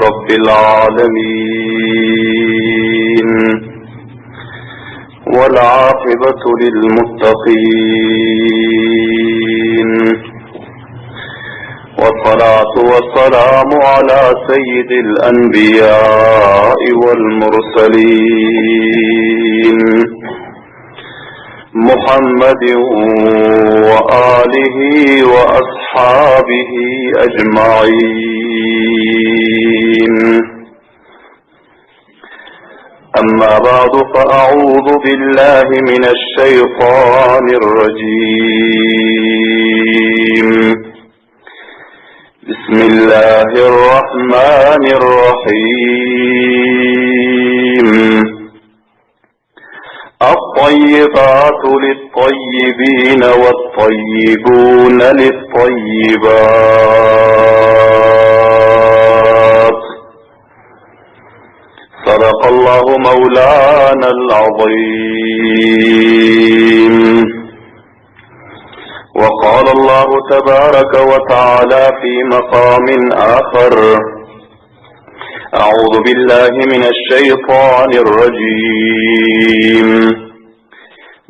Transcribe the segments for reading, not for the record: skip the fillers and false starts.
رب العالمين، والعاقبة للمتقين، والصلاة والسلام على سيد الأنبياء والمرسلين محمد وآله وأصحابه أجمعين. أما بعد، فأعوذ بالله من الشيطان الرجيم. بسم الله الرحمن الرحيم. الطيبات للطيبين والطيبون للطيبات. صدق الله مولانا العظيم. وقال الله تبارك وتعالى في مقام آخر: أعوذ بالله من الشيطان الرجيم.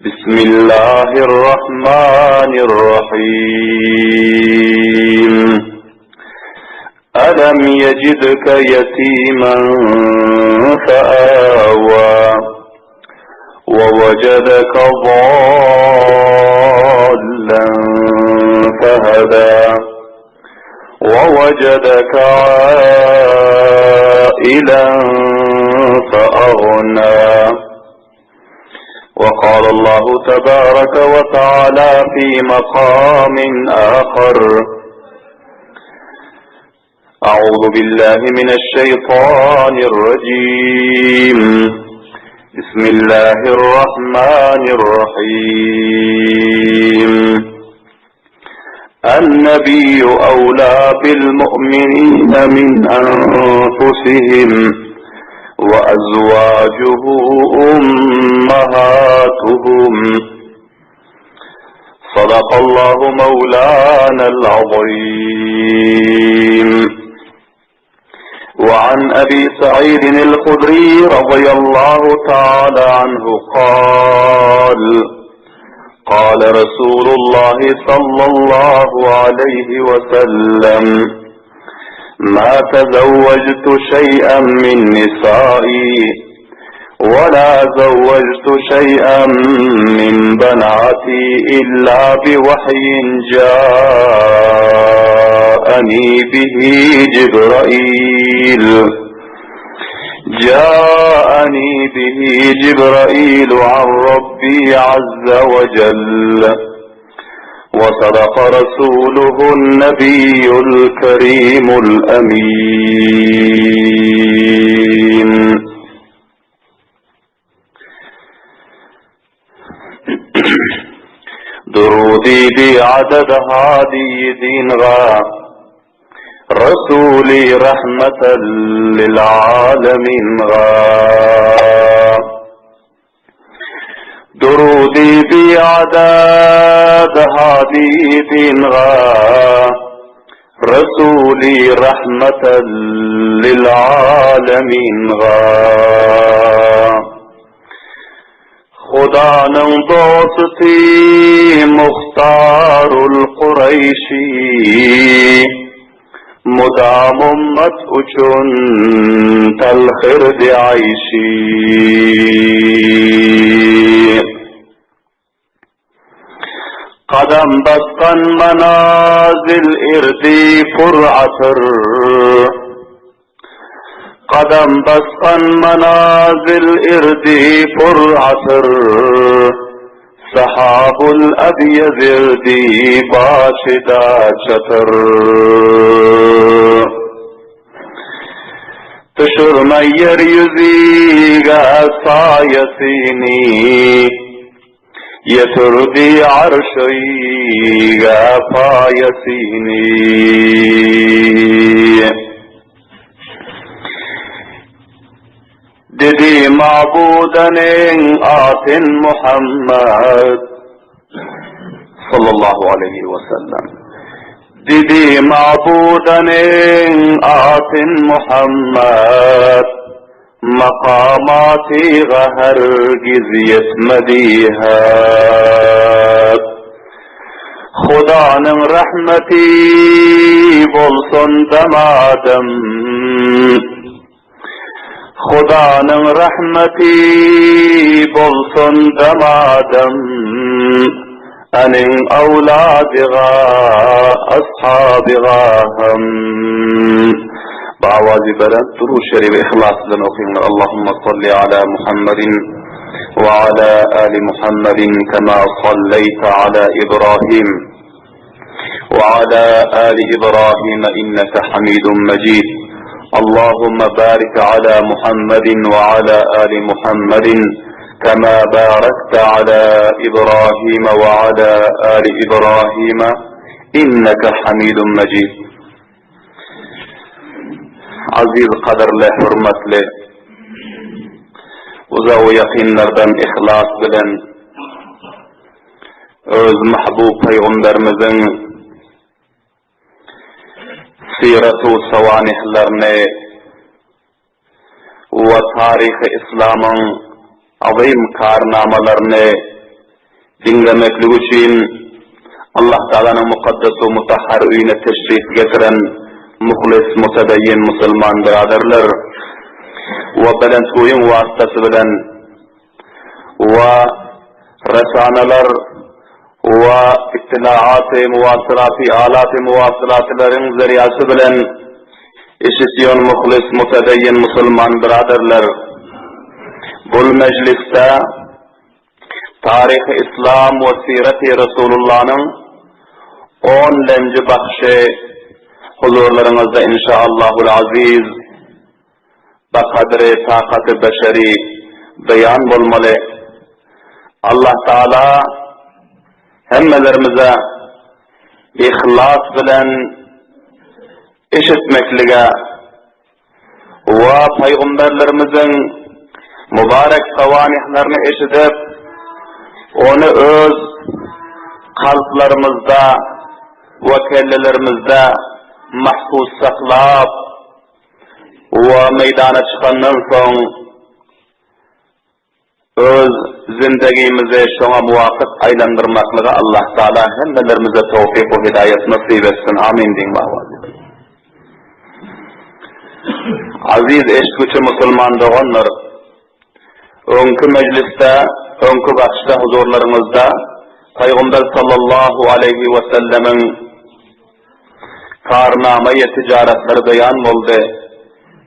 بسم الله الرحمن الرحيم. ألم يجدك يتيما فآوى ووجدك ضالا فهدى ووجدك عائلا فأغنى. وقال الله تبارك وتعالى في مقام آخر: أعوذ بالله من الشيطان الرجيم. بسم الله الرحمن الرحيم. النبي أولى بالمؤمنين من أنفسهم وأزواجه أمهاتهم. صدق الله مولانا العظيم. وعن أبي سعيد الخدري رضي الله تعالى عنه قال: قال رسول الله صلى الله عليه وسلم: ما تزوجت شيئا من نسائي ولا زوجت شيئا من بناتي إلا بوحي جاءني به جبرائيل عن ربي عز وجل. وصدق رسوله النبي الكريم الأمين. درودي بعدد هادي دينغا رسولي رحمة للعالمين غا. درودي بعدد هادي دينغا رسولي رحمة للعالمين غا. خدا نو دوستی مختار القریشی مدام امت اچن تلخرد عیشی. قدم بستن منازل اردی پر عطر قدم بستن منازل اردی پر عطر سحاب الابيض اردی باشدا چتر. تشرمیر یزیگا سایسینی يتردي عرشي فايسيني. ددي معبودا آت محمد صلى الله عليه وسلم. Dedi mabudanın atin Muhammed, makamati hergiz yetmediha. Hudanın rahmeti bolsun demadım, Hudanın rahmeti bolsun demadım, Anin avladiga, ashabiga ham. Ba'avazi beren duruş şerif ihlasından okuyunlar. Allahümme salli ala Muhammedin ve ala ali Muhammedin kema salleyte ala İbrahim ve ala ali İbrahim inneke hamidun mecid. Allahümme barik ala Muhammedin ve ala ali Muhammedin كما باركت على إبراهيم وعلى آل إبراهيم إنك حميد مجيد. Aziz kaderle, hürmetle, uzav yakinlerden ihlas bilen, öz mahbub peygamberimizin siretu savanihlerine ve tarih-i İslam'ın azim karnamalarını dinlemeklik için Allah Teala'nın mukaddes ve mutahhar üyüne teşrif getiren muhlis, mutedeyyin Müslüman biraderler ve belentuyun vasıtası bilen ve resaneler ve ittilaat-ı muvasılati, alat-ı muvasılatilerin zeriyası bilen işitiyon muhlis, mutedeyyin Müslüman biraderler. Bu mecliste tarih-i İslam ve siret-i Resulullah'ın 10. bakışı huzurlarınızda inşallahul aziz bakadri takat-ı beşeri beyan olmalı. Allah Teala hemmelerimize ihlas bilen işitmeklige ve peygamberlerimizin mübarek savanihlerini eşidip, onu öz kalplerimizde ve kellelerimizde mahfuz saklap ve meydana çıkandan son öz zindagimizi şuna muvafık aylandırmaklığa Allah Teala hemmelerimize tevfik ve hidayet nasip etsin. Amin deyin bahvazi. Aziz eşgüçü Müslüman doğanlar, önkü mecliste, önkü bakışta huzurlarımızda Peygamber sallallahu aleyhi ve sellemin karnamaya ticaretleri beyan oldu.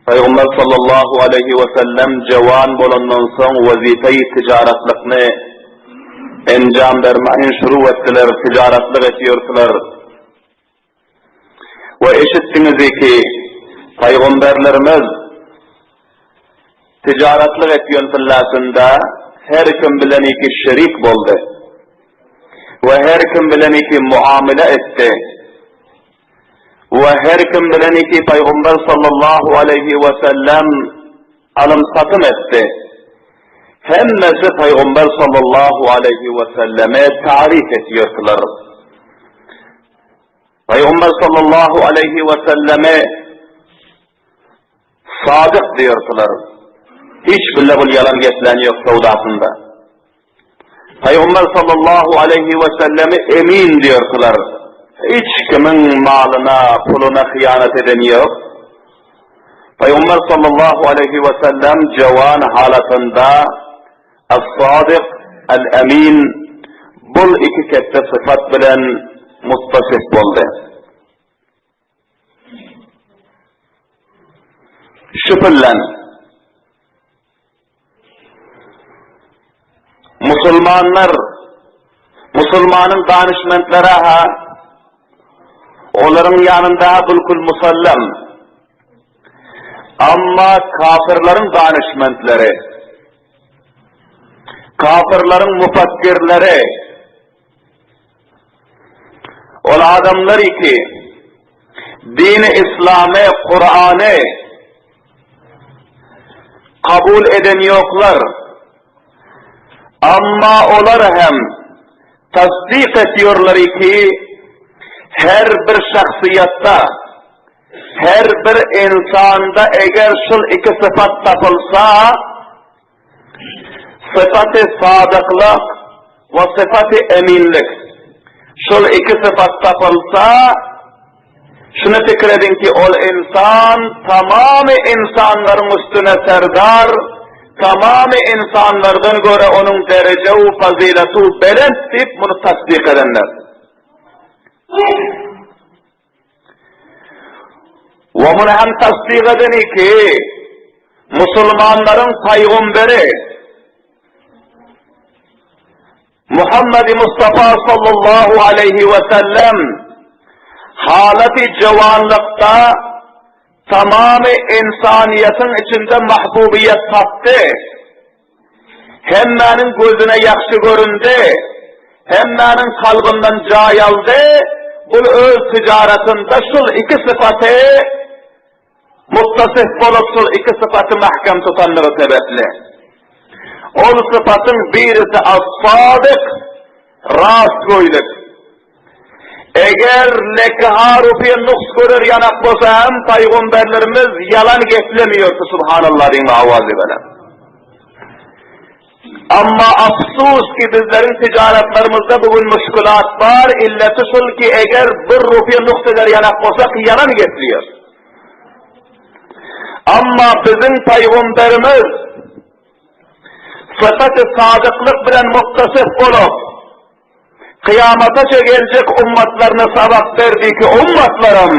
Peygamber sallallahu aleyhi ve sellem cevan bolandan son vazife-i ticaretlikni encam vermeyin şuru ettiler, ticaretlik etiyordular. Ve eşittiniz ki Peygamberlerimiz ticaretlik etiyon fillasında her kim bilen iki şerik boldu. Ve her kim bilen iki muamele etti. Ve her kim bilen iki Peygamber sallallahu aleyhi ve sellem alım satım etti. Hemmesi Peygamber sallallahu aleyhi ve selleme tarif ediyorlar. Peygamber sallallahu aleyhi ve selleme sadık diyorlar. Hiç bile bu yalan getirilen yok savdasında. Peygamber sallallahu aleyhi ve sellemi emin diyorlar. Hiç kimin malına, puluna hıyanet eden yok. Peygamber sallallahu aleyhi ve sellem cevan halatında as-sadık, el-emin bul iki kette sıfat bilen mustasif oldu. Şüphelen Müslümanın danışmentleri onların yanında bulkul musallem. Ama kafirlerin danışmentleri, kafirlerin mufakkirleri, o adamlar ki din-i İslam'ı, Kur'an'ı kabul eden yoklar. Ama onlar hem tasdik ediyorlar ki her bir şahsiyatta, her bir insanda eğer şul iki sıfat tapılsa, sıfat-ı sadıklık ve sıfat-ı eminlik, şul iki sıfat tapılsa, şunu fikir edin ki ol insan tamamı insanların üstüne serdar, tamamı insanlardan göre onun derece-u faziletu belend deyip bunu tasdik edenler. Ve bunu hem tasdik edeni ki Müslümanların peygamberi Muhammed Mustafa sallallahu aleyhi ve sellem haleti cevanlıkta tamamı insaniyetin içinde mahbubiyet tattı. Hemmenin gözüne yakşı göründü, hemmenin kalbinden cay aldı. Bu öz ticaretinde şul iki sıfatı muttasif bolup şul iki sıfatı mahkem tutanlığı sebepli. O sıfatın birisi as-sadık, rastgoyluk. Eğer lekaharufiye nuks görür yanak bolsa hem peygamberlerimiz yalan geplemiyordu subhanallah diyeyim avazi böyle. Ama afsus ki bizlerin ticaretlerimizde bugün müşkülat var, illeti şul ki eğer bir rufiye nuks eder yanak bolsa yalan gepliyor. Ama bizim peygamberimiz sıfat-ı sadıklık bilen muttasif olup kıyamata gelecek ummatlarına sabah verdi ki ummatlarım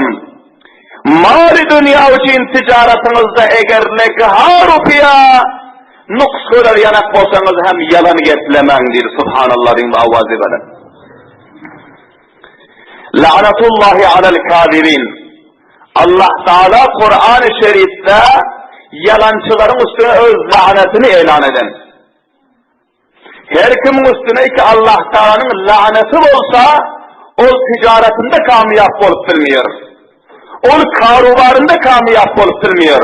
mali dünya için ticaretinizde eğer lekharufiya nuks görür yanak olsanız hem yalan getlemendir subhanallah din ve avazi böyle. La'natullahi alel kâzibin. Allah Teala Kur'an-ı Şerif'te yalancıların üstüne öz lanetini ilan eden. Her kimin üstüne ki Allah Teala'nın laneti olsa, o ticaretinde kamyap olup bilmiyor. O karubarında kamyap olup bilmiyor.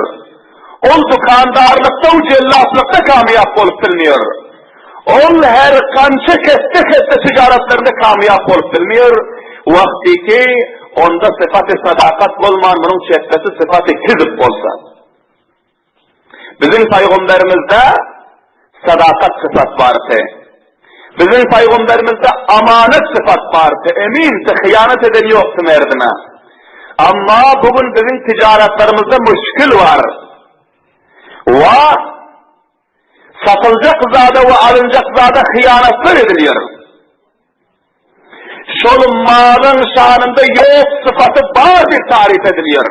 O dukandarlıkta, o cellatlıkta kamyap olup bilmiyor. O her kança keste ticaretlerinde kamyap olup bilmiyor. Vakti ki onda sıfat-ı sadakat olman, bunun şehveti sıfat-ı kizip olsa. Bizim peygamberimizde sadakat sıfat vardı. Bizim peygamberimizde amanet sıfat vardı. Eminti, hıyanet eden yoktu merdine. Ama bugün bizim ticaretlerimizde müşkül var. Ve satılacak zada ve alınacak zada hıyanetler ediliyor. Şol malın şanında yok sıfatı var bir tarif ediliyor.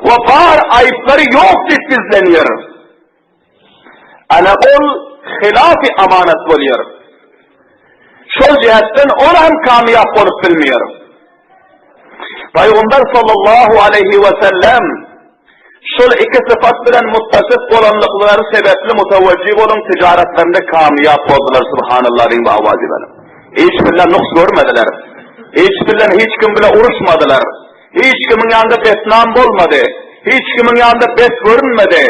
Ve var ayıpları yok dizleniyor. Ana ol hilafi amanet oluyor. Şol cihetten ona hem kamyap olup bilmiyor. Peygamber sallallahu aleyhi ve sellem şol iki sıfat bilen muttasif olanlıkları sebepli mutevecih olun ticaretlerinde kamyap oldular subhanallah ve avazi benim. Hiç bilen nuks görmediler. Hiç bilen hiç kim bile uğraşmadılar. Hiç kimin yanında betnam olmadı. Hiç kimin yanında bet görünmedi.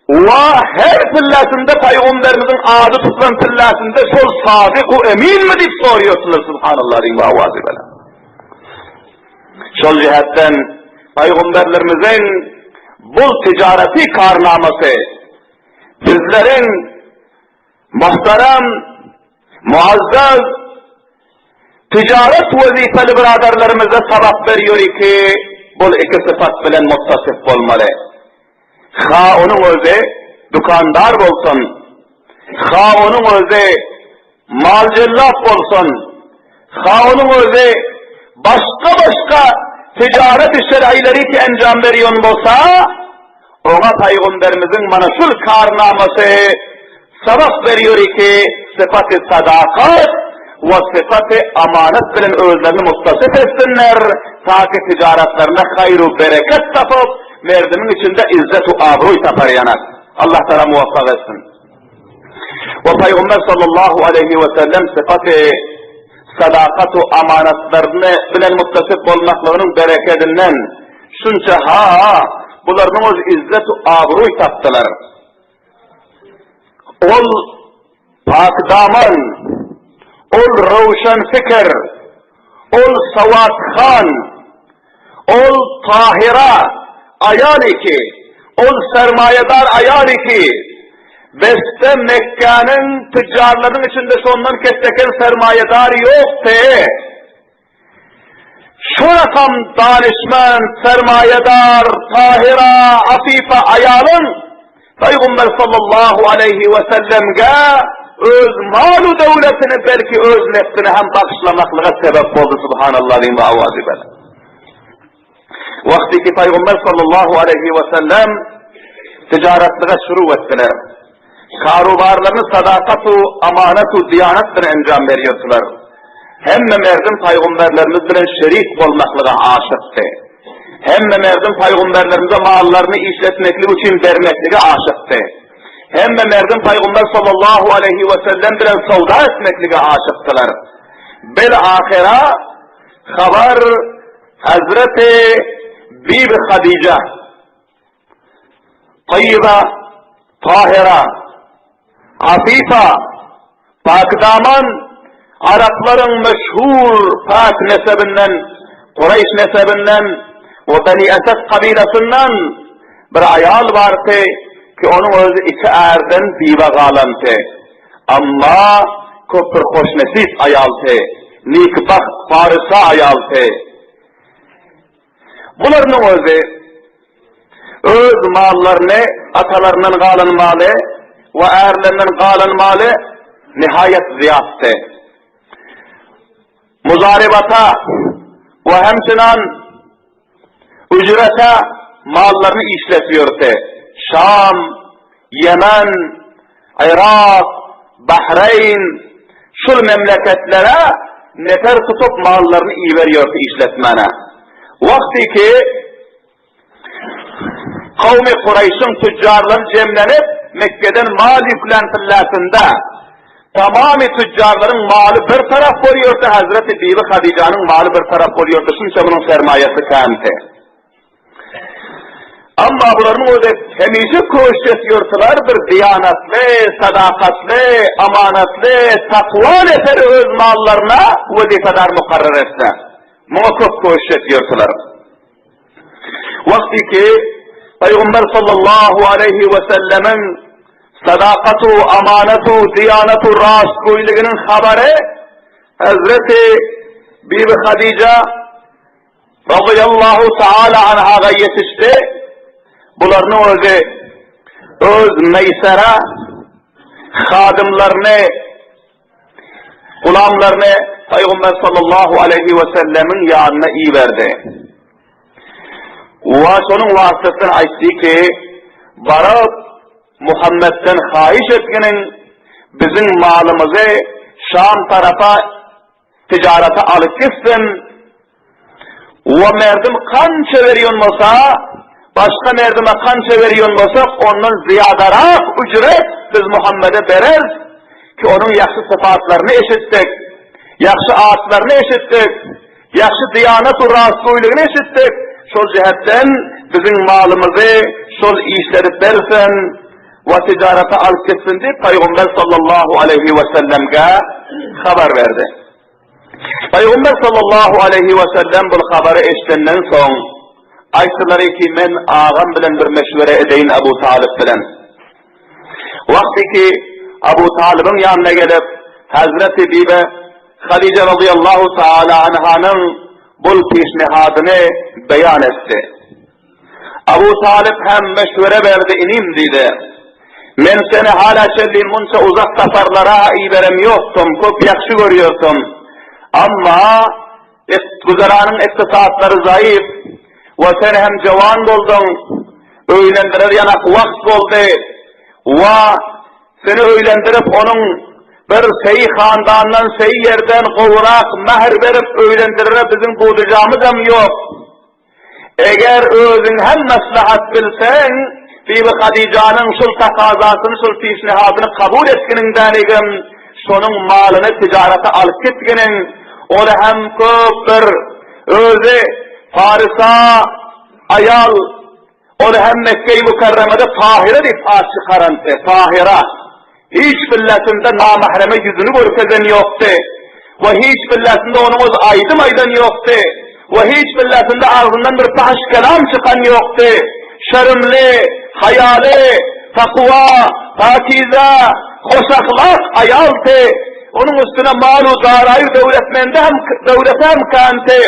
Ve her pillesinde peygamberimizin adı tutulan pillesinde şol sadık-u emin mi deyip soruyorsunuz subhanallah ve avazi benim. Şol cihetten peygamberlerimizin bu ticareti karnaması bizlerin muhterem, muazzaz ticaret vazifeli biraderlerimize sabah veriyor ki bu iki sıfat bilen muttasif olmalı. Ha onun özü dükandar olsun, ha onun özü malcillat olsun, ha onun özü başka ticaret şer'ileri ki enjam veriyor olsa, ona peygamberimizin manasül karnaması sabah veriyor ki sıfat-ı sadakat ve sıfat-ı amanet bilen özlerini mustasif etsinler, ta ki ticaretlerine hayru bereket tapıp, merdimin içinde izzet-u abruy tapar yanak. Allah Teala muvaffak etsin. Ve Peygamber sallallahu aleyhi ve sellem sıfat-ı sadakat-u amanetlerini bilen muttasif olmaklarının bereketinden şunca bularının öz izzet-u abruy taptılar. Ol pak daman, ol ravşan fikir, ol Savat Khan, ol Tahira ayal iki, ol sermayedar ayal iki, beste Mekke'nin tüccarların içinde sondan kesteken sermayedar yok de, şu rakam danışman, sermayedar, Tahira, Afife ayalın, Peygamber sallallahu aleyhi ve sellem'e öz malu devletini belki öz nefsini hem bağışlamaklığa sebep oldu subhanallah ve avazi bela. Vakti ki Peygamber sallallahu aleyhi ve sellem ticaretliğe şuru ettiler. Karubarlarını sadakatu, amanetu, diyanettir encam veriyordular. Hemme merdim peygamberlerimiz bilen şerik olmaklığa aşıktı. Hemme merdim peygamberlerimize mallarını işletmeklik için vermekliğe aşıktı. Hemme merdim peygamber sallallahu aleyhi ve sellem bilen savda etmekliğe aşıktılar. Bil ahira haber Hazreti Bibi Hadice, Tayyiba, Tahira, Afifa, Pakdaman, Arapların meşhur pak nesebinden, Kureyş nesebinden ve Beni Esed kabilesinden bir ayal vardı ki onun özü iki erden bive galantı. Ama köpür hoşnesis ayaltı, nikbah farisa ayaltı. Bunların özü öz mallarını atalarından galan malı ve erlerinden galan malı nihayet ziyattı. Muzaribata ve hemçinan ücrete mallarını işletiyordu. Şam, Yemen, Irak, Bahreyn, şu memleketlere nefer tutup mallarını iyi veriyordu işletmene. Vakti ki kavmi Kureyş'in tüccarları cemlenip Mekke'den mal yüklentillerinde tamamı tüccarların malı bir taraf oluyordu, Hazreti Bibi Hadice'nin malı bir taraf oluyordu, çünkü bunun sermayesi kenti. Ama bunların o da hemişe koşuyorlar bir diyanetli, sadakatli, amanetli, takva eseri öz mallarına vazifedar mukarrer etse. Muhakkak koşuyorlar. Vakti ki Peygamber sallallahu aleyhi ve sellemin sadakatu, amanetu, diyanetu, rastguyluğunun haberi Hazreti Bibi Hadice radıyallahu teala anhaga yetişti. Bunların öz meysere hadimlerini, gulamlarını Peygamber sallallahu aleyhi ve sellemin yanına iyi verdi. Ve sonun vasıtasını açtı ki varıp Muhammed'den hayiş etkenin bizim malımızı Şam tarafa ticarete alıp gitsin ve merdim kança veriyon olsa başka merdime kança veriyon olsa onun ziyadarak ücret biz Muhammed'e veririz ki onun yakşı sıfatlarını eşittik, yakşı ağaçlarını eşittik, yakşı diyanet-u rasulüğünü eşittik. Şol cihetten bizim malımızı şol işlerip versin ve ticarete alıp gitsin diye Peygamber sallallahu aleyhi ve sellem'e haber verdi. Peygamber sallallahu aleyhi ve sellem bu haberi eşitenden son aytıları ki men ağam bilen bir meşvere edeyin Ebu Talib bilen. Vakti ki Ebu Talib'in yanına gelip Hazreti Bibi Hadice radıyallahu teala anhanın bul pişnihadını beyan etti. Ebu Talib hem meşvere verdi inim dedi. Men seni hala şellin munca uzak safarlara iyi verem yoktum, çok yakşı görüyorsun. Ama güzeranın iktisatları zayıf ve sen hem cevan oldun, öylendirir yanak vakt oldu ve seni öylendirip onun bir seyi handandan, seyi yerden kovurak, meher verip öylendirire bizim bulacağımız hem yok. Eğer özün hem maslahat bilsen, Bibi Hadice'nin şul takazasını, şul pişnihadını kabul etkininden egim, şunun malını ticarete alıp gitkinin, onu hem köptür, özü Farisa, ayal, onu hem Mekke-i Mükerreme'de Tahire deyip aç çıkarantı, Tahira. Hiç milletinde namahreme yüzünü görkezen yoktu. ve hiç billasında onumuz aydan yoktu. Ve hiç billasında ağzından bir taş kelam çıkan yoktu. Şermli, hayali, takva, pakize, hoş ahlak ayaltı. Onun üstüne malu zarayı devlete hem kante.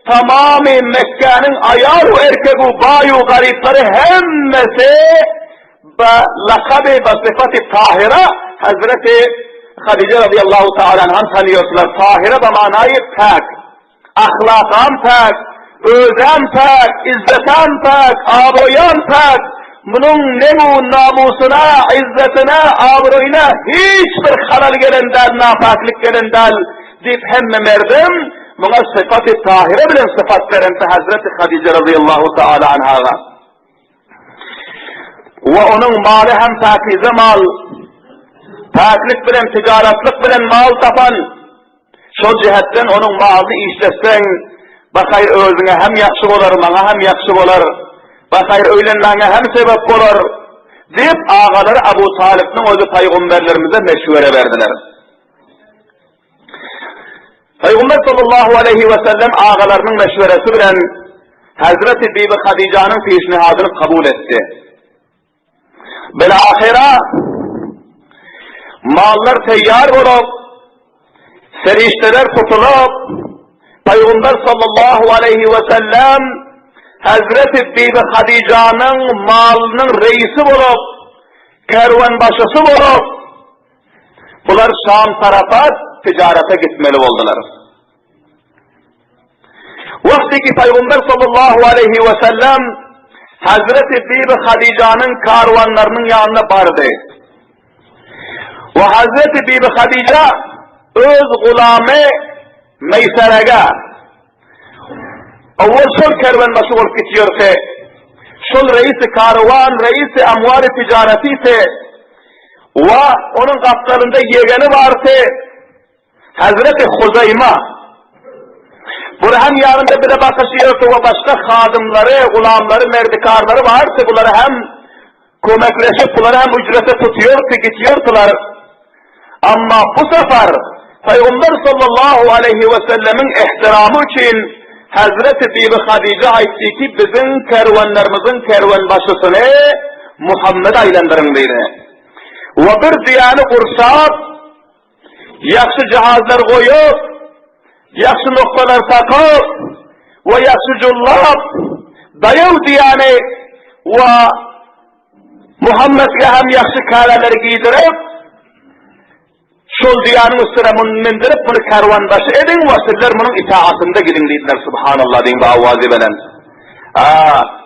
Tamamı Mekke'nin ayal ve erkek bayu garipleri hemmesi lakabı ve sıfatı tahira Hazreti Hadice radıyallahu teala anh'ın tanıyorsular. Tahira da manayı pak, ahlakan pak, özem pak, izzetem pak, abroyan pak. Bunun namusuna, izzetine, abroyuna hiçbir halal gelendel, napaklık gelendel deyip hemme merdim buna sıfatı tahire bilen sıfat veren Hazreti Hadice radıyallahu teala anh'a. Ve onun malı hem pakize mal, paklik bilen, ticaretlik bilen mal tapan, şu cihetten onun malını işletsen, bakayır özüne hem yakşı olar, bana hem yakşı olar, bakayır öylenlerine hem sebep olar, deyip ağaları Abu Talib'nin özü peygamberlerimize meşvere verdiler. Peygamber sallallahu aleyhi ve sellem ağalarının meşveresi bilen Hazreti Bibi Hadice'nin peşnihadını kabul etti. Bilahira mallar teyyar olup, serişteler tutulup, Peygamber sallallahu aleyhi ve sellem Hazreti Bibi Hadice'nin malının reisi olup, kervanbaşısı olup, bunlar Şam tarafa ticarete gitmeli oldular. Vaktiki Peygamber sallallahu aleyhi ve sellem Hazreti Bibi Hadice'nin karvanlarının yanına vardı. Ve Hazreti Bibi Hadice öz gulame Meysere'ge evvel şol kervanbaşı olup gidiyorsa, şol reisi karvan, reisi amvar ticareti ise ve onun kaplarında yegeni varsa Hazreti Huzeyma, Burhan yanında bir de bakışıyordu ve başka hadımları, gulamları, merdikarları varsa bunları hem kömekleşip bunları hem ücrete tutuyordu, gidiyordular. Ama bu sefer Peygamber sallallahu aleyhi ve sellemin ihtiramı için Hazreti Bibi Hadice aytti ki bizim kervanlarımızın kervanbaşısını Muhammed aylandırın dedi. Ve bir diyanı kursap, yakşı cihazlar koyup, yakşı noktalar takıp ve yakşı cullap dayav diyane ve Muhammed'e hem yakşı kâleleri giydirip şol diyanın üstüne mindirip bunu kervanbaşı edin ve sizler bunun itaatında gidin dediler. Subhanallah deyin bu avazi belen.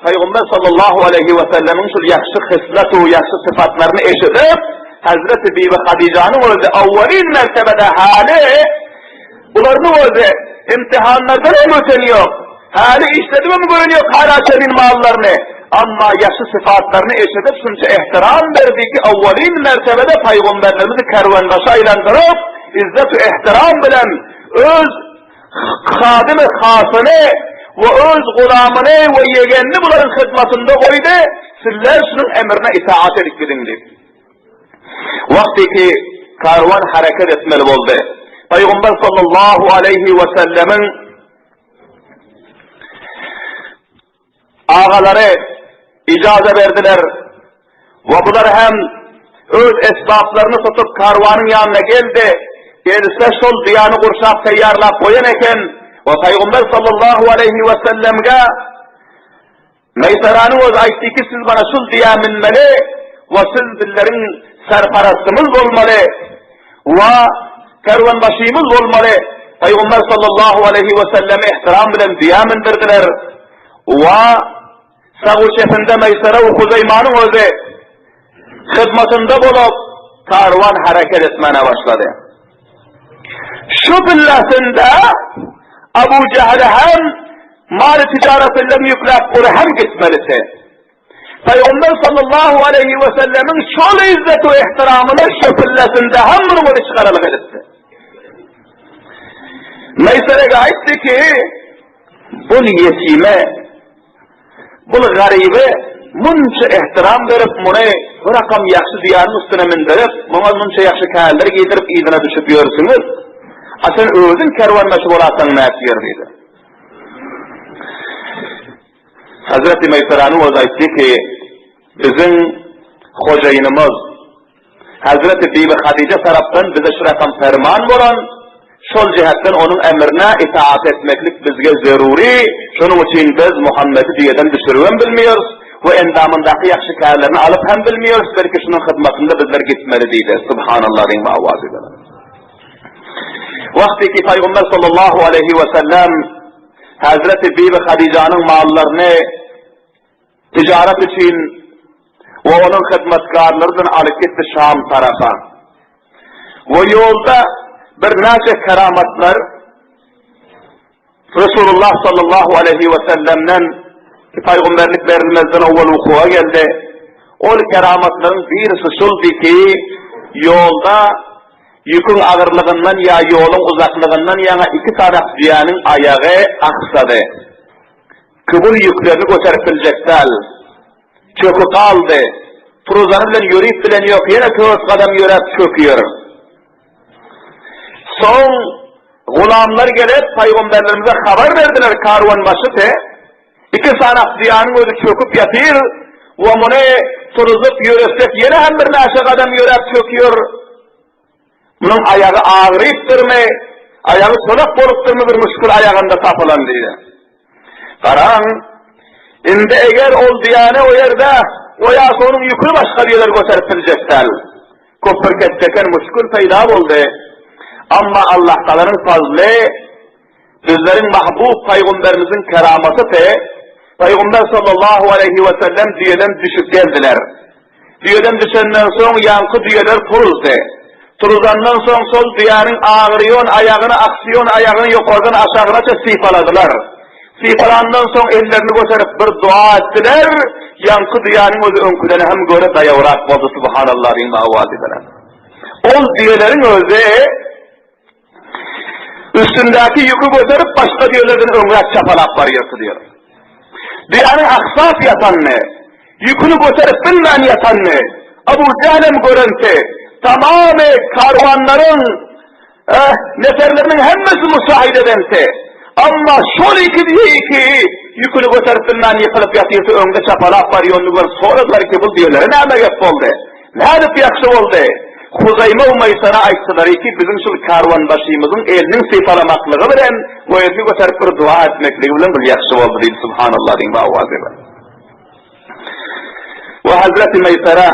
Peygamber sallallahu aleyhi ve sellemin şu yakşı hısletu, yakşı sıfatlarını eşitip Hazreti Bibi Hadice'nin özü avvalin mertebede hali bunların özü imtihanlardan hem öteniyor. Hali işlediği mi görünüyor hala senin mallarını. Ama yaşı sıfatlarını eşitip şunca ihtiram verdi ki avvalin mertebede peygamberlerimizi kervanbaşı aylandırıp izzet-i ihtiram bilen öz hadim-i khasını ve öz gulamını ve yegenini bunların hizmetinde koydu. Sizler şunun emrine itaat edip gidin deyip. Vakti ki karvan hareket etmeli oldu. Peygamber sallallahu aleyhi ve sellemin ağaları icazə verdiler ve bunlar hem öz esbablarını tutup karvanın yanına geldi. Gelirse şol diyanı kurşak teyyarlap koyan eken ve Peygamber sallallahu aleyhi ve sellem'e Meyseran'ın öz aytti ki siz bana şol diya minmeli ve siz dillerin serparastımız olmalı ve kervanbaşıyımız olmalı. Peygamber sallallahu aleyhi ve selleme ihtiram bilen diya mindirdiler ve sağ şefinde Meysere ve Huzeyma'nın özü hizmetinde bulup karvan hareket etmeye başladı. Şu billasında Abu Cehil'e hem mal ticaretiyle yüklep onu hem gitmelisi. Peygamber sallallahu aleyhi ve sellemin şol izzet ve ihtiramını şu billasında hem bunu çıkaralık etti. Meysere'ye aitti ki bunu yetime, bunu garibe munca ihtiram verip bunu bir rakam yakşı diyarın üstüne mindirip buna munca yakşı kâlleri giydirip idine düşüp yiyorsunuz. Sen özün kervanbaşı bolarsan näçer diýdi. Hazreti Meysaranyň öz aýtdy ki, bizim hojaýynymyz Hazreti Bibi Hadice tarapdan bize şu rakam ferman bolan, şol jihatdan onun emrine itaat etmeklik bizge zeruri, şunun için biz Muhammed'i diyeden düşürüven bilmiyoruz ve endamındaki yakşı kârlerini alıp hem bilmiyoruz, belki şunun hizmetinde bizler gitmeli deydi. Subhanallah diyeyim ve avaz edelim. Vakti ki Peygamber sallallahu aleyhi ve sellem Hazreti Bibi Hadice'nin mallarını ticaret için ve onun hizmetkarlarından alıp gitti Şam tarafa. Ve yolda bir naçe keramatlar Resulullah sallallahu aleyhi ve sellem'den Peygamberlik verilmezden evvel vuku'a geldi. O keramatların birisi şuldi ki yolda yükün ağırlığından ya yolun uzaklığından yana iki taraf diyanın ayağı aksadı. Kıbul yüklerini götürülecekler. Çökü kaldı. Turuzanı bilen yürüyüp bilen yok. Yine köz kadam yürüyüp çöküyor. Son gulamlar gelip Peygamberlerimize haber verdiler karvan başı te. İki sanat ziyanın özü çöküp yatır. Ve bunu turuzup yürüsek yine hem bir naşık adam yürüyüp çöküyor. Bunun ayağı ağrıyıptır mı? Ayağı solak boluptır mı bir müşkül ayağında tapılan diye. Karan, indi eğer ol diyane o yerde, o yasa onun yükünü başka diyeler gösterip Köpür ketteken müşkül peyda oldu. Ama Allah Teala'nın fazlı, bizlerin mahbub Peygamberimizin keramatı te, Peygamber sallallahu aleyhi ve sellem diyeden düşüp geldiler. Diyeden düşenden son yankı diyeler turuldu. Turuzandan son sol diyanın ağrıyon, ayağını aksiyon, ayağını yukarıdan aşağına sifaladılar. Sifalandan son ellerini gösterip bir dua ettiler. Yankı diyanın özü önküden hem göre dayavrak oldu. Subhanallah diyeyim avaz edilen. O diyelerin özü üstündeki yükü gösterip başka diyelerden ömrak çapalap varıyor diyor. Diyanın aksaf yatan ne? Yükünü gösterip bilmem yatan ne? Abu Cehlem görüntü tamamı karvanların neferlerinin hemmesi müsaade edense ama şol iki diye ki yükünü gösterdiğinden yıkılıp yatıyorsa önde çapalak var yolunu sonradılar ki bu diyorlar ne ameliyat oldu ne hadip yakşı oldu Huzayme Umaysana ayttılar ki bizim şu karvan başımızın elinin sifalamaklığı bilen o elini gösterip bir dua etmekliği bilen bir yakşı oldu değil subhanallah diyeyim avaz edin ve Hazreti Meysara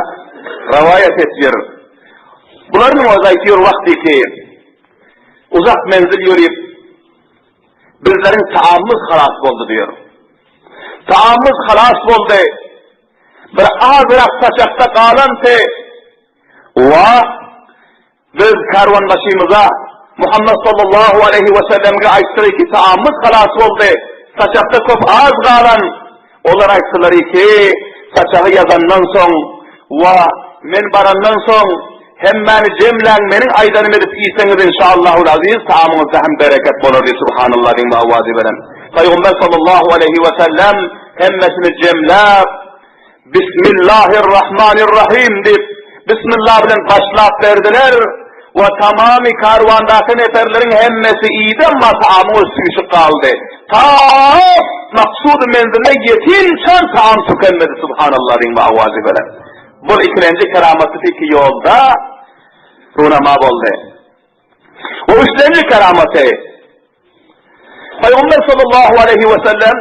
rivayet ediyor. Bunların vazaytiyor vakti ki uzak menzil yürüyüp bizlerin taamımız halas oldu diyor. Taamımız halas oldu. Bir ağzırak saçakta kalan te ve biz karvan başımıza Muhammed sallallahu aleyhi ve sellem'e ayttılar ki taamımız halas oldu. Saçakta köp ağız kalan onlar ayttılar ki saçağı yazandan son ve men barandan son hemen cemlen menin aydanım edip iyiseniz inşallahul aziz taamınızda hem bereket olur diye subhanallah diyeyim ve avazi veren. Peygamber sallallahu aleyhi ve sellem hemmesini cemlep Bismillahirrahmanirrahim deyip Bismillah bilen başlap verdiler ve tamamı karvandaki neferlerin hemmesi iyiydi ama taamı suyuşu kaldı. Ta maksud menziline yetinçen taam tükenmedi subhanallah diyeyim ve avazi veren. Bu ikinci keramatı ki yolda runama oldu. O üçüncü keramatı Peygamber sallallahu aleyhi ve sellem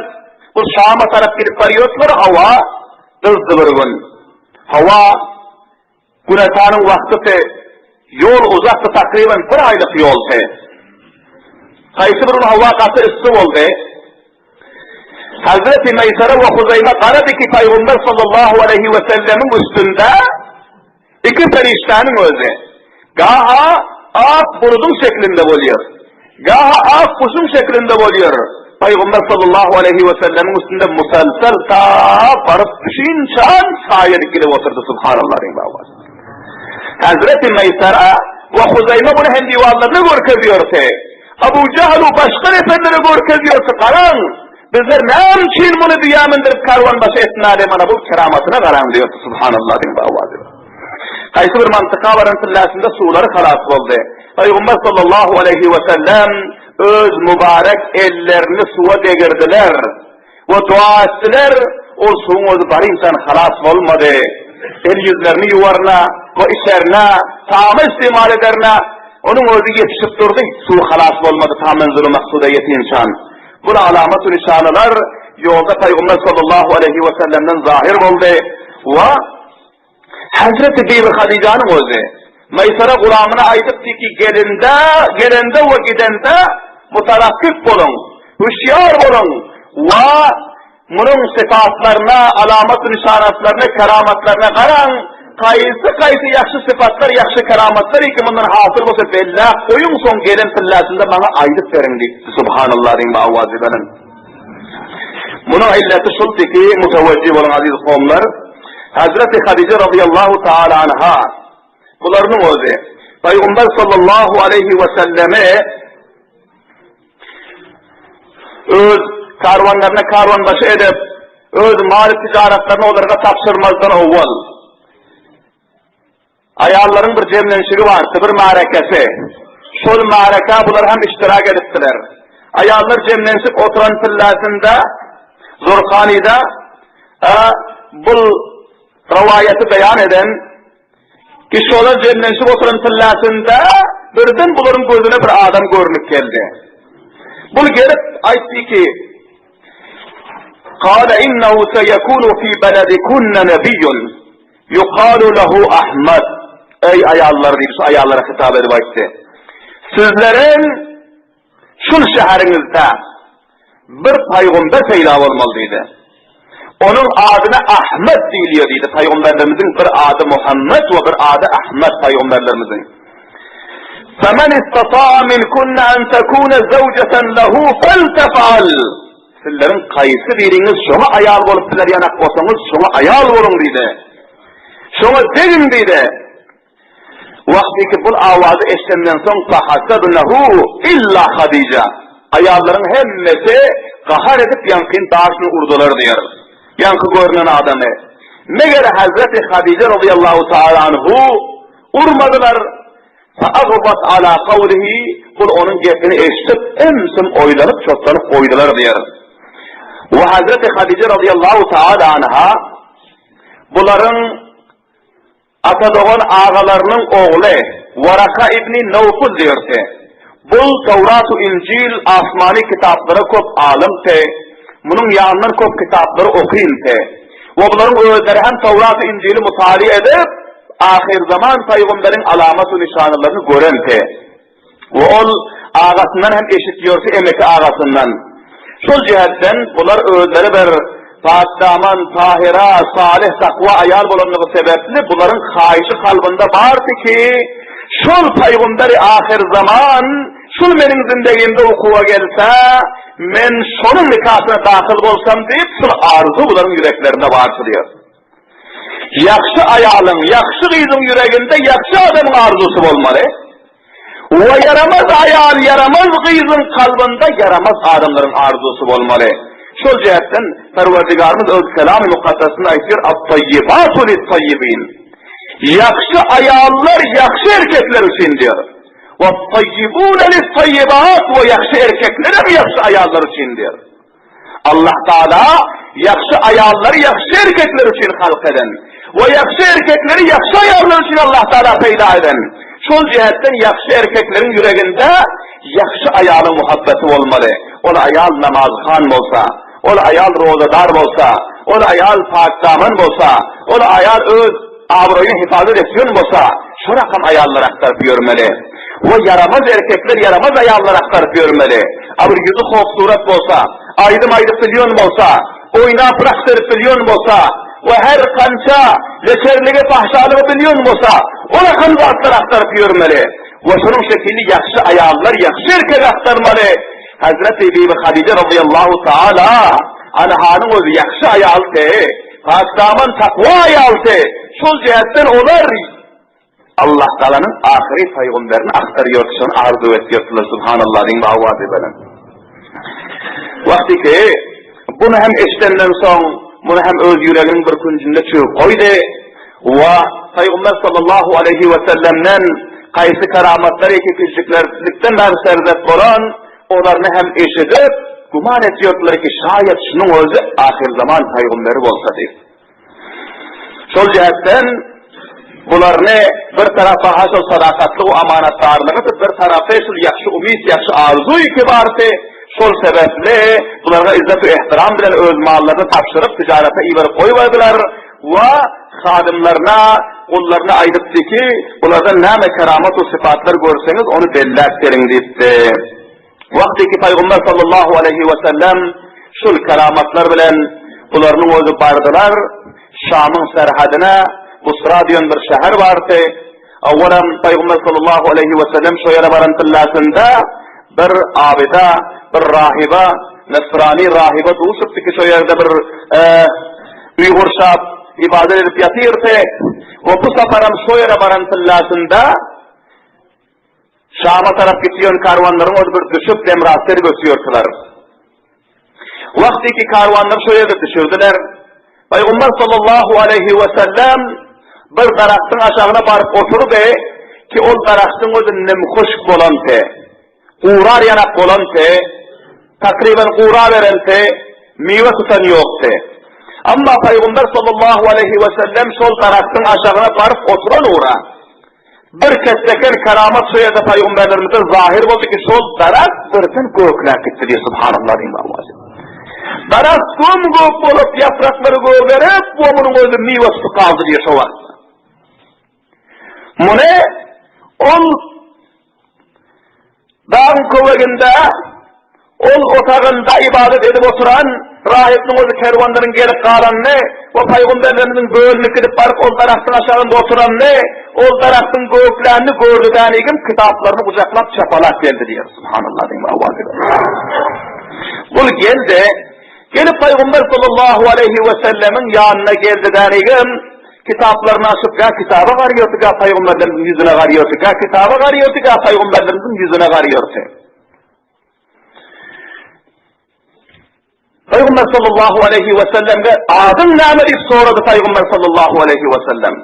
bu Şam'a taraf gidip varıyorlar hava hızlı bir gün. Hava güneşanın vakti yol uzaktı takriben bir aylık yol te. Kayısı bir hava katı ısı oldu. Hazreti Meysara ve Huzayme karadı ki Peygamber sallallahu aleyhi ve sellemin üstünde iki periştanın özü. Gaha ak burudun şeklinde oluyor. Gaha ak kuşun şeklinde oluyor. Peygamber sallallahu aleyhi ve sellemin üstünde muselsel ta varıp düşünçen sayelik gibi oturdu subhanallah diyeyim avaz. Hazreti Meysara ve Huzayme bunu hem divarlarını görkeziyorsa Abu Cehl başka neferleri görkeziyorsa karan bizler nemçin bunu diyamindirip karvan başı etnâle bana bu keramatına karan diyor subhanallah diyeyim avaz. Kaysı bir mantıka varın tillâsında suları halas oldu. Peygamber sallallahu aleyhi ve sellem öz mübarek ellerini suya degirdiler ve dua ettiler. O suyun özü bari insan halas olmadı. El yüzlerini yuvarına, o işlerine, tamam istimal ederine, onun özü yetişip durdu. Su halas olmadı, tamam zulü maksuda yeti insan. Buna alamet-ü nişanılar yolda Peygamber sallallahu aleyhi ve sellem'den zahir oldu. Ve Hazreti Bibi Hadica'nın özü Meysara gulamına aydıktı ki gelende ve gidende mutarakkip olun, hüşyar olun ve bunun sıfatlarına, alamet-ü nişanatlarına, keramatlarına karan kaysı yakşı sıfatlar, yakşı keramatlar ki bundan hasıl olsa bella koyun son gelin pillasında bana aydık verin deyip Subhanallah diyeyim bağvazı benim. Bunun illeti şulti ki muteveccih olun aziz kavimler, Hazreti Hadice radıyallahu ta'ala anha bularının özü Peygamber sallallahu aleyhi ve selleme öz karvanlarına karvanbaşı edip öz mal ticaretlerini onlara tapşırmazdan evvel ayarların bir cemlenşigi vardı, bir marekesi. Şol mareka bular hem iştirak ediptiler. Ayarlar cemlenşik oturan pillasında Zorkani'da bu rivayeti beyan eden kişolar cemlenşik oturan pillasında birden buların gözüne bir adam görünüp geldi. Bul gelip aytti ki قال إنه سيكون في بلدكن نبي يقال له أحمد. Ey ayallar deyip şu ayallara hitap edip aytti. Sizlerin şul şehrinizde bir peygamber peylab olmalıydı. Onun adına Ahmet deyiliyor deydi. Peygamberlerimizin bir adı Muhammed ve bir adı Ahmet peygamberlerimizin. فَمَنْ اِسْتَطَاعَ مِنْكُنَّ أَنْ تَكُونَ زَوْجَةً لَهُ فَلْتَفْعَلْ. Sizlerin kayısı biriniz şuna ayal olup sizler yanak olsanız şuna ayal olun deydi. Şuna deyin deydi. Vakti ki bu avazı eşlenden son فَحَسَبْنَهُ illa Hadice. Ayalların hemmesi kahar edip yankın dağışını urdular diyor. Yankı görünen adamı. Meğer Hazreti Hadice radıyallahu ta'ala anhu urmadılar. فَأَغْبَتْ عَلَى قَوْلِهِ Kul onun gepini eşitip emsim oylanıp çotlanıp koydular diyor. Ve Hazreti Hadice radıyallahu ta'ala anha bunların atadoğan ağalarının oğlu Varaka İbni Nevful diyordu. Bu Tevrat-ı İncil asmani kitapları kop alimte, bunun yanından kop kitapları okuyunte. Ve bunların özleri hem Tevrat-ı İncil'i mutali edip ahir zaman Peygamberin alamet-ı nişanlarını görente. Ve ol ağasından hem eşitliyorsa emeki ağasından. Şu cihetten bunlar özleri bir Fatdaman, tahira, salih, takva ayal bulanlığı sebeple bunların kayışı kalbinde vardı ki şul peygamberi ahir zaman şul menin zindegimde okuva gelse men şunun nikahına dahil olsam deyip şul arzu bunların yüreklerinde vardı diyor. Yakşı ayalın, yakşı kızın yüreğinde yakşı adamın arzusu olmalı. Ve yaramaz ayal, yaramaz kızın kalbinde yaramaz adamların arzusu olmalı. Şol cihetten Perverdigarımız öz kelam-ı mukaddesinde aytıyor "At-tayyibatu lit-tayyibin." Yakşı ayallar yakşı erkekler için diyor. "Wat-tayyibune lit-tayyibat" ve yakşı erkekler hem yakşı ayallar için diyor. Allah Teala yakşı ayalları yakşı erkekler için halk eden ve yakşı erkekleri yakşı ayallar için Allah Teala peyda eden. Şol cihetten yakşı erkeklerin yüreğinde yakşı ayalın muhabbeti olmalı. Ola ayal namazhan olsa, ola ayal rozadar olsa, ola ayal pakdaman olsa, ola ayal öz avroyunu hifazet etsin olsa, şu rakam ayallar aktarıp görmeli. Ve yaramaz erkekler yaramaz ayallar aktarıp görmeli. Ama yüzü hoşsurat olsa, aydım filyon olsa, oynap bıraktırıp filyon olsa, ve her kança leşerliğe fahşalığı filyon olsa, o rakam zatlar aktarıp görmeli. Ve şunun şekilli yakşı ayallar yakşı erkek aktarmalı. Hazreti Bibi Hadice radıyallahu ta'ala anhanın özü yakşı ayaltı, pakdaman takva ayaltı, şul cihetten olar Allah Teala'nın ahiri peygamberini aktarıyor, şunu arzu ediyorlar subhanallah din bağvazı benim. Vakti ki bunu hem eşlenden son, bunu hem öz yüreğinin bir küncünde çığ koydu ve Peygamber sallallahu aleyhi ve sellem'den qaysi karamatlar ekikizliklerlikten serzet bolan, olarını hem eşidip, guman ediyorlar ki şayet şunun özü ahir zaman peygamberi bolsa deyip. Şol cihetten bularını bir tarafa haşol sadakatli o amanatlarlığı, bir tarafa şol yakşı umid, yakşı arzu ikibarti, şol sebeple bularga izzet-i ihtiram bilen öz mallarını tapşırıp ticarete iber koymadılar ve xadimlarına, onlarına aydıptı ki bulardan näme keramet o sıfatlar görseniz onu belli ettirin deyipti. Vaktiki Peygamber sallallahu aleyhi ve sellem şol keramatlar bilen bularının özü bardılar, Şam'ın serhadına Busra diyen bir şehir vardı. Avvalan Peygamber sallallahu aleyhi ve sellem şu yere varantillasında bir abida, bir rahiba, Nesrani rahiba duşuptu ki şu yerde bir Uygur şab ibadet edip yatırdı. Ve bu seferim şu yere varantillasında Şam'a taraf gidiyor karvanların o bir düşüp demrasları götürüyordular. Vaktiki karvanlar şu yerde düşürdüler. Peygamber sallallahu aleyhi ve sellem bir daraktın aşağına barıp oturup ki o daraktın özü nemhoşk bolan te, uğrar yanak bolan te, takriben uğra veren te, meyve tutan yok te. Ama Peygamber sallallahu aleyhi ve sellem sol daraktın aşağına barıp oturan uğra. Bir keseken keramet soyadı Peygamberlerimizin zahir oldu ki sol darak birden gökler gitti diye subhanallah diyeyim Allah'a. Darak kum gök bolup yaprakları göverip bu onun özü meyvesi kaldı diye soğar. Mune ol dağın kuvvetinde ol otağında ibadet edip oturan rahibinin özü kervanların gelip kalanını ve Peygamberlerimizin bölünü gidip barıp ol daraktın aşağında oturan ne ol daraktın göklerini gördüğünden ilgim kitaplarını kucaklap çapalak geldi diyor subhanallah diyeyim Allah'a. Bu geldi gelip Peygamber sallallahu aleyhi ve sellemin yanına geldi denigim, kitaplarını açıp ya kitaba garıyordu, ya Peygamberlerimizin yüzüne garıyordu, ya kitaba garıyordu, ya Peygamberlerimizin yüzüne garıyordu. Peygamber sallallahu aleyhi ve sellem'e adın nâme deyip soradı Peygamber sallallahu aleyhi ve sellem.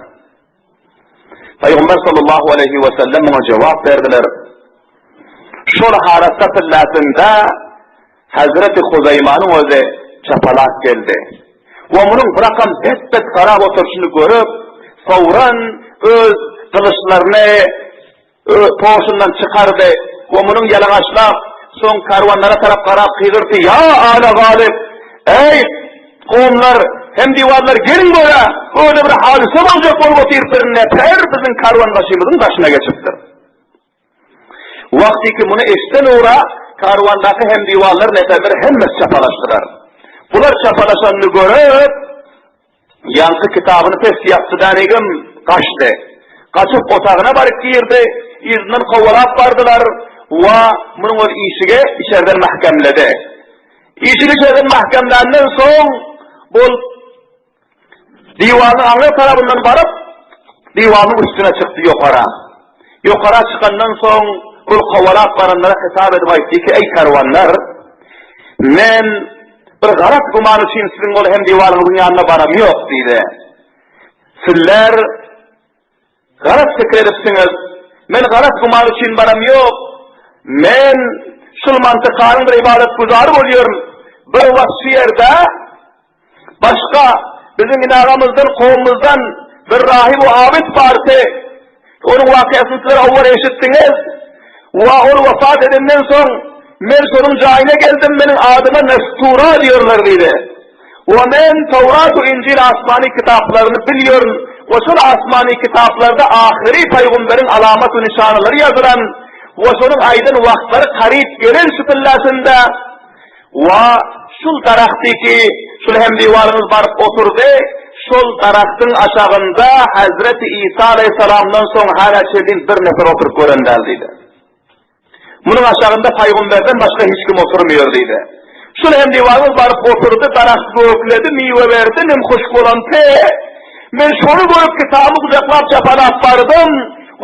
Peygamber sallallahu aleyhi ve sellem ona cevap verdiler. Şol harasat illatında Hazreti Huzeyman'ın özü çapalak geldi. Ve bunun bırakan bet harap oturuşunu görüp, fawran öz kılıçlarını poşundan çıkardı. Ve bunun yalagaçlap, son karvanlara taraf karab kıygırdı. Ya ala galip, ey kavimler, hem divarlar gelin böyle, öyle bir hadise olacak olup otirpirinle, per bizim karvan başımızın taşına geçiptir. Vakti ki bunu eşten uğra, karvandaki hem divarlar neferler hemmes çapalaştılar. Bunlar çapalaşanını görüp, yankı kitabını pes yaptı denigim, kaçtı. Kaçıp otağına barıp girdi, izinden kovalap vardılar, ve bunun o işige içeriden mahkemledi. İşini içeriden mahkemlerinden son, bu divanın anı tarafından barıp, divanın üstüne çıktı yukarı. Yukarı çıkandan son, bu kovalap varanlara hesap edip aytti ki, ey karvanlar, men bir garat guman için sizin ol hem divanın yanına varam yok dedi. Sizler garat fikir edipsiniz, men garat guman için varam yok, men şul mantıkanın bir ibadet guzarı oluyorum. Bir vakti yerde başka bizim inağımızdan, kovumuzdan bir rahib o abid vardı. Onun vakiyasını sizler avvar eşittiniz. Ve onu vefat edenden son men sonun cahine geldim, benim adıma Nestura diyorlar dedi. Ve men Tevrat-ı İncil asmani kitaplarını biliyorum. Ve şul asmani kitaplarda ahiri peygamberin alamat-ı nişanları yazılan ve şunun aydın vaktları karib gelen süpillasında ve şul taraktaki şul hem divarımız barıp oturdu, şul taraktın aşağında Hazreti İsa aleyhisselamdan son hala çedin bir nefer oturup görendildiydi. Bunun aşağında peygamberden başka hiç kim oturmuyor dedi. Şul hem divarımız barıp oturdu, tarakt gökledi, meyve verdi, nemhoş olan te. Ben şunu görüp kitabı kucaklap çapalap vardım.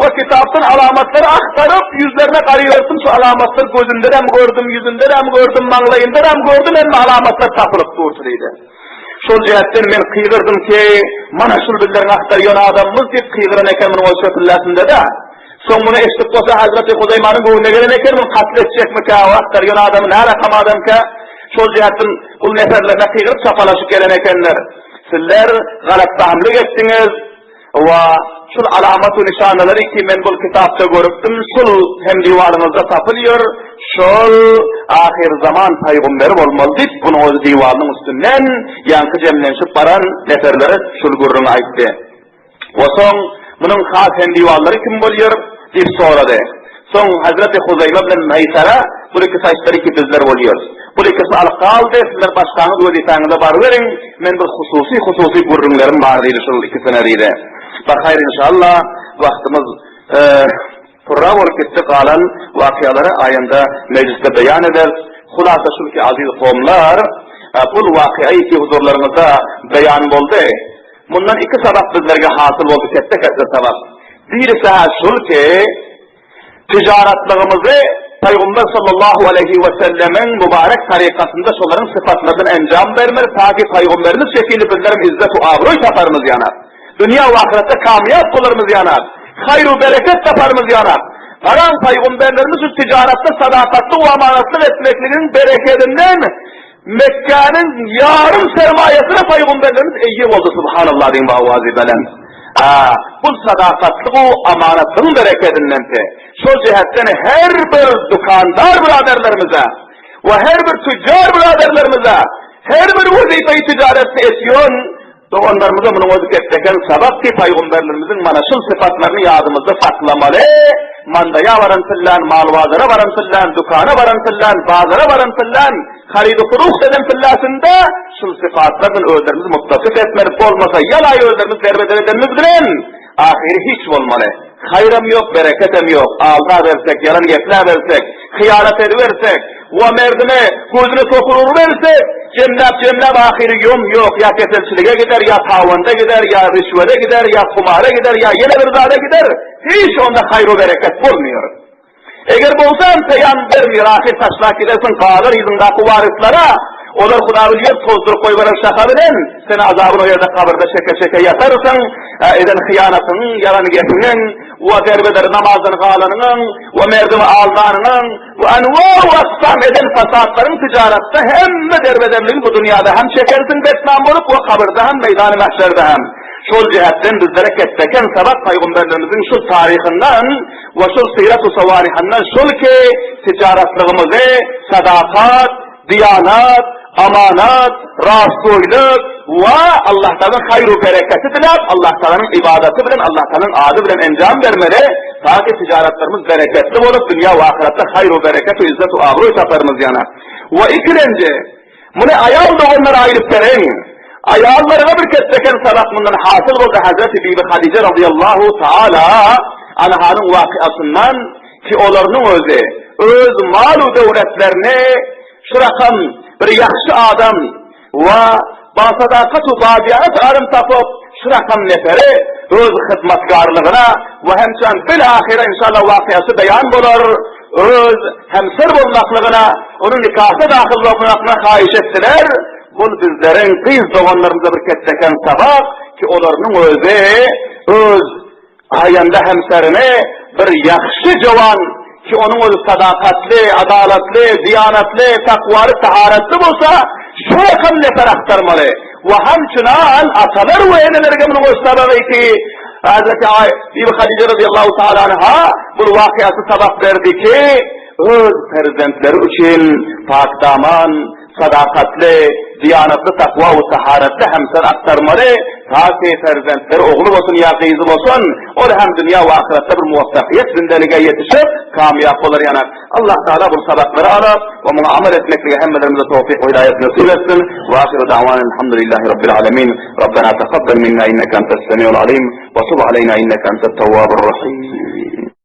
O kitaptan alamatları aktarıp yüzlerine karıyorsun, şu alamatları gözünden hem gördüm, yüzünden hem gördüm, mağlayından hem gördüm, hem alamatlar tapılıp durturuydu. Şol cihetten men kıygırdım ki, mana şul billerini aktarıyor adamımız deyip kıygıran ekemin o şöpüllasında da, Son bunu eşlik olsa Hazreti Huzeyman'ın bu ne gelen eker, bunu katledecek mi ka, o aktaryon adamı, ne rakam adam ka, şol cihatın bu neferlerine kıyırıp çapalaşıp gelen ekenler. Sizler galat tahmlik ettiniz, ve şul alamat-ı nişanaları ki men bu kitapta görüptüm, şul hem divarınızda tapılıyor, şol ahir zaman peygamberim olmalı deyip, bunu o divarının üstünden yankı cemlenşip baran neferlere şul gurrunu aytti. O son, bunun has hem divarları kim oluyor? Bir soradı. Son Hazreti Huzeyme bilen Meysara, bu iki saçları ki bizler oluyor. Bu ikisi alkaldı, sizler başkanız vazifenize bar verin, men bir hususi gurrunlarım var deydi şu ikisine deydi. Bak hayır inşallah, vaktimiz fırra olup gitti kalan vakiyaları ayında mecliste beyan eder. Hulasa şu ki aziz kavimler, bu vakiyayı ki huzurlarımızda beyan oldu. Bundan iki sabah bizlerge hasıl oldu, kettek sabah. Birisi şu ki, ticaretlığımızı Peygamber sallallahu aleyhi ve sellemin mübarek tarikasında şoların sıfatlarından encam vermeli, ta ki Peygamberimiz şekilde bizlerin izzet-u abroy taparımız yanar. Dünya ve ahirette kamiyat bulurumuz yanar. Hayru bereket taparımız yanar. Karan Peygamberlerimiz şu ticarette sadakatli ve amanatlı etmekliğinin bereketinden Mekke'nin yarım sermayesine Peygamberlerimiz eyyib oldu. Subhanallah diyeyim bağvazi belen. Bu sadakatli bu amanatının bereketinden de şu cihetten her bir dükandar biraderlerimize ve her bir tüccar biraderlerimize her bir vazife-i ticaretli etyon doğanlarımıza bunu vazife sabah ki Peygamberlerimizin manasıl sıfatlarını yadımızda saklamalı, mandaya varantıllan, malvazara varantıllan, dükana varantıllan, bazara varantıllan, haridu furuh eden fillasında şu sıfatlardan özlerimizi muttasif etmeli, olmasa yalay özlerimiz derbeder edilmez bilen, ahiri hiç olmalı. Hayram yok, bereketem yok, alta versek, yalan gepla versek, hıyanet ediversek, ve merdine gözünü sokulur versek, cemlap ahiri yok, ya keselçiliğe gider, ya tavanda gider, ya rüşvete gider, ya kumara gider, ya yine bir zade gider, hiç onda hayru bereket olmuyor. Eğer bolsan peyan vermiyor, ahir taşlak gidersin, kalır izindaki varislara, onlar Huda biliyor, tozdur koyvarar şakabilen, sen azabını o yerde kabirde şeke yatarsın, eden hıyanatının, yalanı getinin, ve derbeder namazın kalanının, ve merdimi aldanının, ve envar vassam eden fasatların ticarette hem de derbederliğin bu dünyada hem çekersin betnam olup, ve kabirde hem meydan-ı mahşerde hem. Şol cihetten bizlere ketteken sabah Peygamberlerimizin şu tarihinden ve şu sirat-ı savarihinden şol ki ticaretlığımızı sadakat, diyanat, amanat, rastgoyluk ve Allah'tan hayru bereketi bilen, Allah'tan ibadeti bilen, Allah'tan adı bilen encam vermeli, ta ki ticaretlerimiz bereketli olup dünya ve ahirette hayru bereket ve izzet-u abroy taparımız yana. Ve ikinci, bunu ayal da onlara ayırıp verin. Ayallarına bir ketteken sabah bundan hasıl oldu Hazreti Bibi Hadice radıyallahu teala anhanın vakıasından ki onların öz malu devletlerine şu rakam bir yakşı adam ve basadakat-u badiyanat arım tapıp şu rakam neferi öz hizmetkarlığına ve hemçen bilahire inşallah vakıası beyan bulur, öz hemsir bulmaklığına, onun nikahı dahil olmaklığına kaiş ettiler. Bu bizlerin kız doğanlarımıza bir ketteken sabah ki onların öz ayanda hemserine bir yakşı cavan ki onun özü sadakatli, adaletli, diyanetli, takvalı, taharetli olsa şu rakam nefer aktarmalı. Ve hemçinan atalar ve enelerge bunu gösterdi ki Hazreti Bibi Hadice radıyallahu teala anha bu vakıası sabah verdi ki öz perzentleri için pak daman, sadakatli, diyanetli, takva ve taharetli hemser aktarmalı, ta ki ferzentleri oğlu olsun ya kızı olsun, o da hem dünya ve ahirette bir muvaffakiyet zindeliğe yetişip, kamiyap olur yanar. Allah Teala bu sabakları alır ve bunu amel etmekle hemmelerimize tevfik ve hidayet nasip etsin. Ve ahiru da'vanen elhamdülillahi rabbil alemin. Rabbena tekabbel minna inneke entes semiul alim ve tub aleyna inneke entet tevvabur rahim.